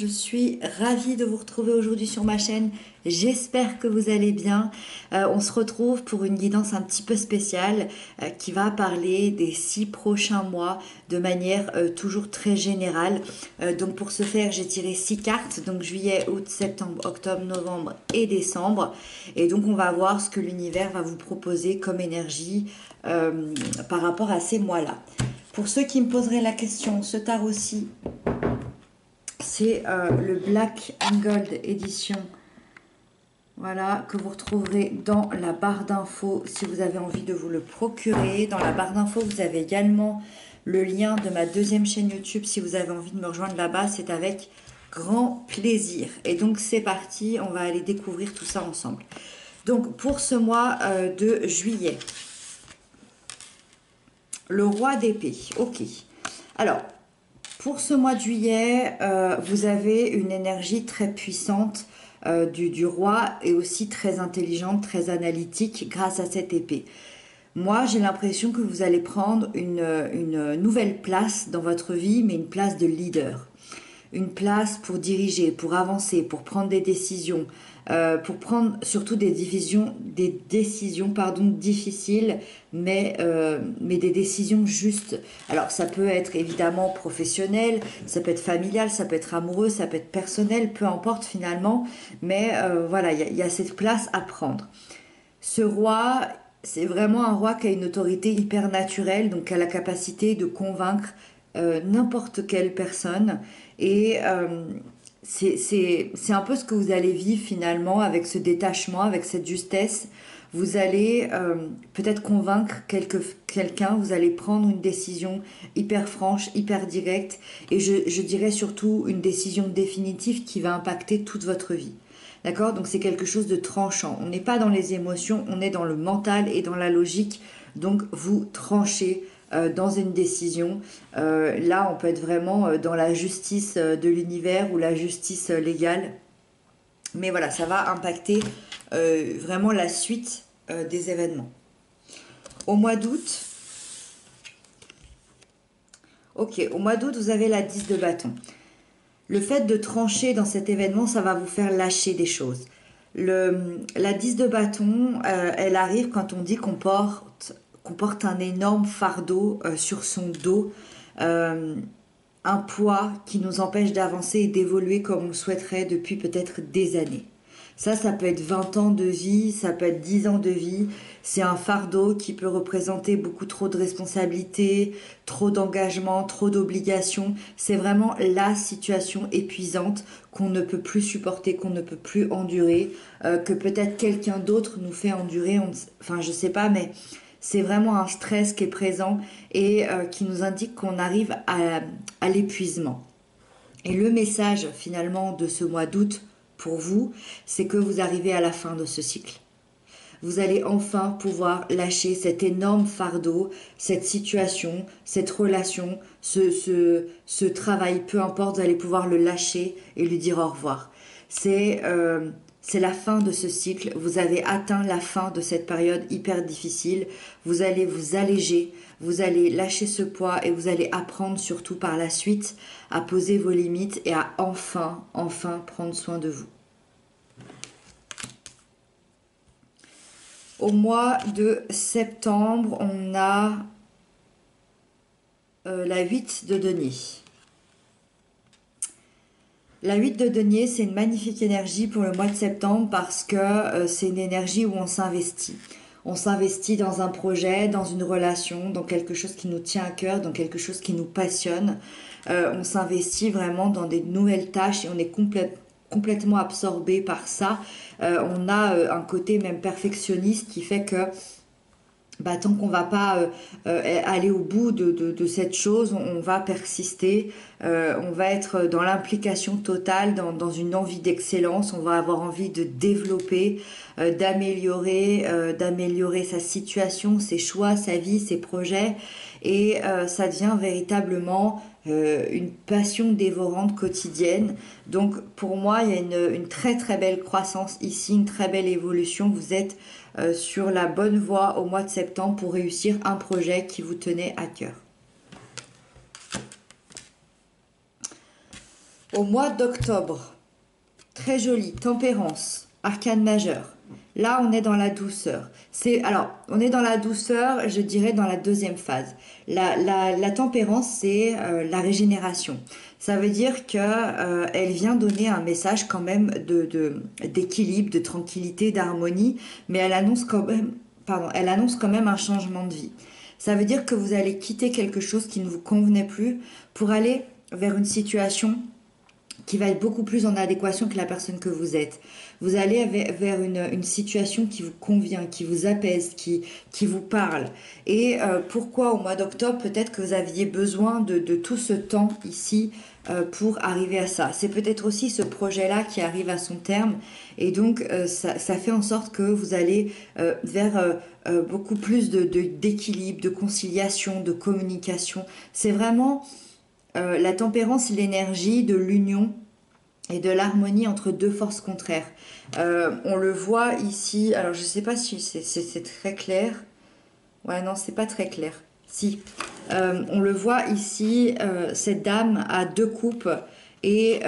je suis ravie de vous retrouver aujourd'hui sur ma chaîne. J'espère que vous allez bien. On se retrouve pour une guidance un petit peu spéciale qui va parler des 6 prochains mois de manière toujours très générale. Donc pour ce faire, j'ai tiré 6 cartes, donc juillet, août, septembre, octobre, novembre et décembre. Et donc on va voir ce que l'univers va vous proposer comme énergie par rapport à ces mois-là. Pour ceux qui me poseraient la question, ce tarot-ci, c'est le Black and Gold édition, voilà, que vous retrouverez dans la barre d'infos si vous avez envie de vous le procurer. Dans la barre d'infos, vous avez également le lien de ma deuxième chaîne YouTube si vous avez envie de me rejoindre là-bas. C'est avec grand plaisir. Et donc c'est parti, on va aller découvrir tout ça ensemble. Donc pour ce mois de juillet, le roi d'épée, ok. Alors, pour ce mois de juillet, vous avez une énergie très puissante du roi et aussi très intelligente, très analytique grâce à cette épée. Moi, j'ai l'impression que vous allez prendre une nouvelle place dans votre vie, mais une place de leader. Une place pour diriger, pour avancer, pour prendre des décisions, pour prendre surtout des décisions difficiles, mais des décisions justes. Alors ça peut être évidemment professionnel, ça peut être familial, ça peut être amoureux, ça peut être personnel, peu importe finalement, mais voilà, il y a cette place à prendre. Ce roi, c'est vraiment un roi qui a une autorité hyper naturelle, donc qui a la capacité de convaincre n'importe quelle personne. Et c'est un peu ce que vous allez vivre finalement avec ce détachement, avec cette justesse. Vous allez peut-être convaincre quelqu'un, vous allez prendre une décision hyper franche, hyper directe, et je dirais surtout une décision définitive qui va impacter toute votre vie. D'accord? Donc c'est quelque chose de tranchant. On n'est pas dans les émotions, on est dans le mental et dans la logique. Donc vous tranchez dans une décision. Là, on peut être vraiment dans la justice de l'univers ou la justice légale. Mais voilà, ça va impacter vraiment la suite des événements. Au mois d'août, ok, au mois d'août, vous avez la 10 de bâton. Le fait de trancher dans cet événement, ça va vous faire lâcher des choses. La 10 de bâton, elle arrive quand on dit qu'on porte un énorme fardeau sur son dos, un poids qui nous empêche d'avancer et d'évoluer comme on le souhaiterait depuis peut-être des années. Ça peut être 20 ans de vie, ça peut être 10 ans de vie. C'est un fardeau qui peut représenter beaucoup trop de responsabilités, trop d'engagement, trop d'obligations. C'est vraiment la situation épuisante qu'on ne peut plus supporter, qu'on ne peut plus endurer, que peut-être quelqu'un d'autre nous fait endurer. Enfin, je sais pas, mais c'est vraiment un stress qui est présent et qui nous indique qu'on arrive à l'épuisement. Et le message finalement de ce mois d'août, pour vous, c'est que vous arrivez à la fin de ce cycle. Vous allez enfin pouvoir lâcher cet énorme fardeau, cette situation, cette relation, ce travail, peu importe, vous allez pouvoir le lâcher et lui dire au revoir. C'est la fin de ce cycle, vous avez atteint la fin de cette période hyper difficile, vous allez vous alléger, vous allez lâcher ce poids et vous allez apprendre surtout par la suite à poser vos limites et à enfin prendre soin de vous. Au mois de septembre, on a la 8 de denier. La 8 de denier, c'est une magnifique énergie pour le mois de septembre parce que c'est une énergie où on s'investit. On s'investit dans un projet, dans une relation, dans quelque chose qui nous tient à cœur, dans quelque chose qui nous passionne. On s'investit vraiment dans des nouvelles tâches et on est complètement absorbé par ça. On a un côté même perfectionniste qui fait que tant qu'on va pas aller au bout de cette chose, on va persister, on va être dans l'implication totale, dans une envie d'excellence, on va avoir envie de développer, d'améliorer sa situation, ses choix, sa vie, ses projets, et ça devient véritablement une passion dévorante quotidienne. Donc pour moi, il y a une très très belle croissance ici, une très belle évolution. Vous êtes sur la bonne voie au mois de septembre pour réussir un projet qui vous tenait à cœur. Au mois d'octobre, très joli, tempérance, arcane majeur. Là, on est dans la douceur. Alors, on est dans la douceur, je dirais, dans la deuxième phase. La tempérance, c'est la régénération. Ça veut dire que elle vient donner un message quand même d'équilibre, de tranquillité, d'harmonie, mais elle annonce elle annonce quand même un changement de vie. Ça veut dire que vous allez quitter quelque chose qui ne vous convenait plus pour aller vers une situation qui va être beaucoup plus en adéquation que la personne que vous êtes. Vous allez vers une situation qui vous convient, qui vous apaise, qui vous parle. Et pourquoi au mois d'octobre, peut-être que vous aviez besoin de tout ce temps ici pour arriver à ça. C'est peut-être aussi ce projet-là qui arrive à son terme. Et donc, ça fait en sorte que vous allez vers beaucoup plus d'équilibre, de conciliation, de communication. C'est vraiment la tempérance, l'énergie de l'union et de l'harmonie entre deux forces contraires. On le voit ici, alors je ne sais pas si c'est très clair. Ouais, non, c'est pas très clair. Si. On le voit ici, cette dame a deux coupes et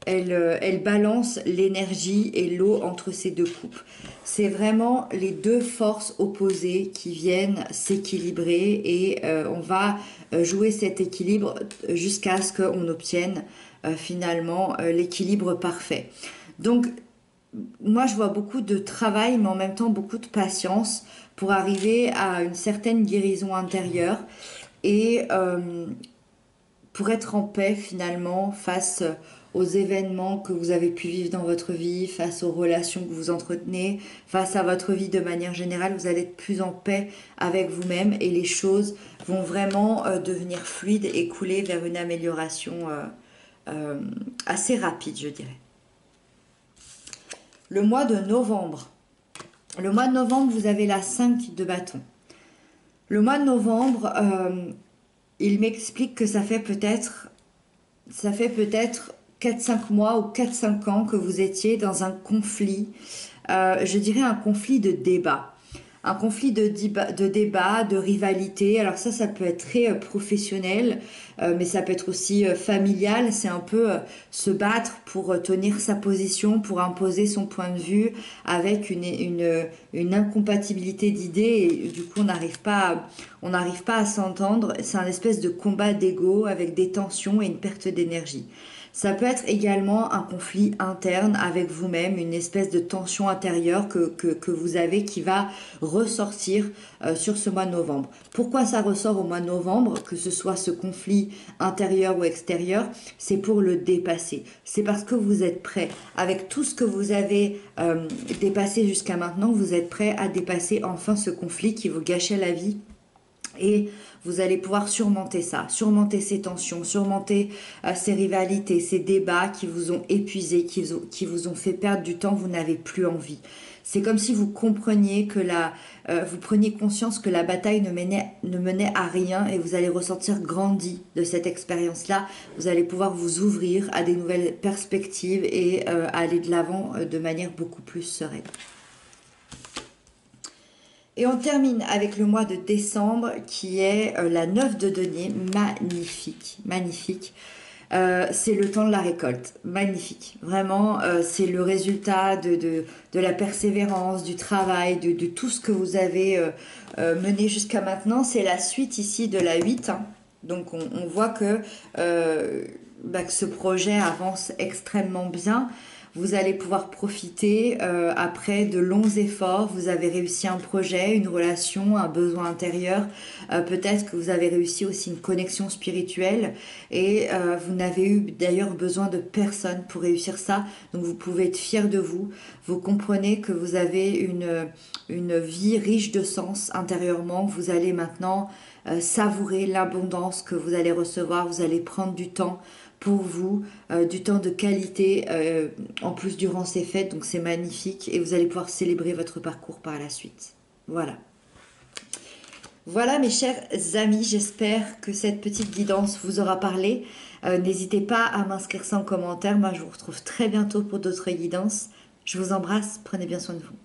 elle balance l'énergie et l'eau entre ces deux coupes. C'est vraiment les deux forces opposées qui viennent s'équilibrer et on va jouer cet équilibre jusqu'à ce qu'on obtienne finalement l'équilibre parfait. Donc, moi, je vois beaucoup de travail, mais en même temps beaucoup de patience pour arriver à une certaine guérison intérieure et pour être en paix finalement face aux événements que vous avez pu vivre dans votre vie, face aux relations que vous entretenez, face à votre vie de manière générale, vous allez être plus en paix avec vous-même et les choses vont vraiment devenir fluides et couler vers une amélioration assez rapide, je dirais. Le mois de novembre. Le mois de novembre, vous avez la 5 de bâton. Le mois de novembre, il m'explique que ça fait peut-être 4-5 mois ou 4-5 ans que vous étiez dans un conflit, je dirais un conflit de débat. Un conflit de débat, de rivalité. Alors ça peut être très professionnel, mais ça peut être aussi familial. C'est un peu se battre pour tenir sa position, pour imposer son point de vue avec une incompatibilité d'idées et du coup on n'arrive pas à s'entendre. C'est un espèce de combat d'ego avec des tensions et une perte d'énergie. Ça peut être également un conflit interne avec vous-même, une espèce de tension intérieure que vous avez qui va ressortir sur ce mois de novembre. Pourquoi ça ressort au mois de novembre, que ce soit ce conflit intérieur ou extérieur? C'est pour le dépasser. C'est parce que vous êtes prêt. Avec tout ce que vous avez dépassé jusqu'à maintenant, vous êtes prêt à dépasser enfin ce conflit qui vous gâchait la vie. Et vous allez pouvoir surmonter ça, surmonter ces tensions, surmonter ces rivalités, ces débats qui vous ont épuisé, qui vous ont fait perdre du temps, vous n'avez plus envie. C'est comme si vous compreniez que vous preniez conscience que la bataille ne menait à rien et vous allez ressortir grandi de cette expérience-là. Vous allez pouvoir vous ouvrir à des nouvelles perspectives et aller de l'avant de manière beaucoup plus sereine. Et on termine avec le mois de décembre qui est la 9 de denier, magnifique, magnifique. C'est le temps de la récolte, magnifique. Vraiment, c'est le résultat de la persévérance, du travail, de tout ce que vous avez mené jusqu'à maintenant. C'est la suite ici de la 8. Hein. Donc on voit que ce projet avance extrêmement bien. Vous allez pouvoir profiter après de longs efforts. Vous avez réussi un projet, une relation, un besoin intérieur. Peut-être que vous avez réussi aussi une connexion spirituelle et vous n'avez eu d'ailleurs besoin de personne pour réussir ça. Donc vous pouvez être fier de vous. Vous comprenez que vous avez une vie riche de sens intérieurement. Vous allez maintenant savourer l'abondance que vous allez recevoir. Vous allez prendre du temps pour vous, du temps de qualité en plus durant ces fêtes, donc c'est magnifique et vous allez pouvoir célébrer votre parcours par la suite. Voilà. Voilà mes chers amis, j'espère que cette petite guidance vous aura parlé. N'hésitez pas à m'inscrire ça en commentaire, moi je vous retrouve très bientôt pour d'autres guidances. Je vous embrasse, prenez bien soin de vous.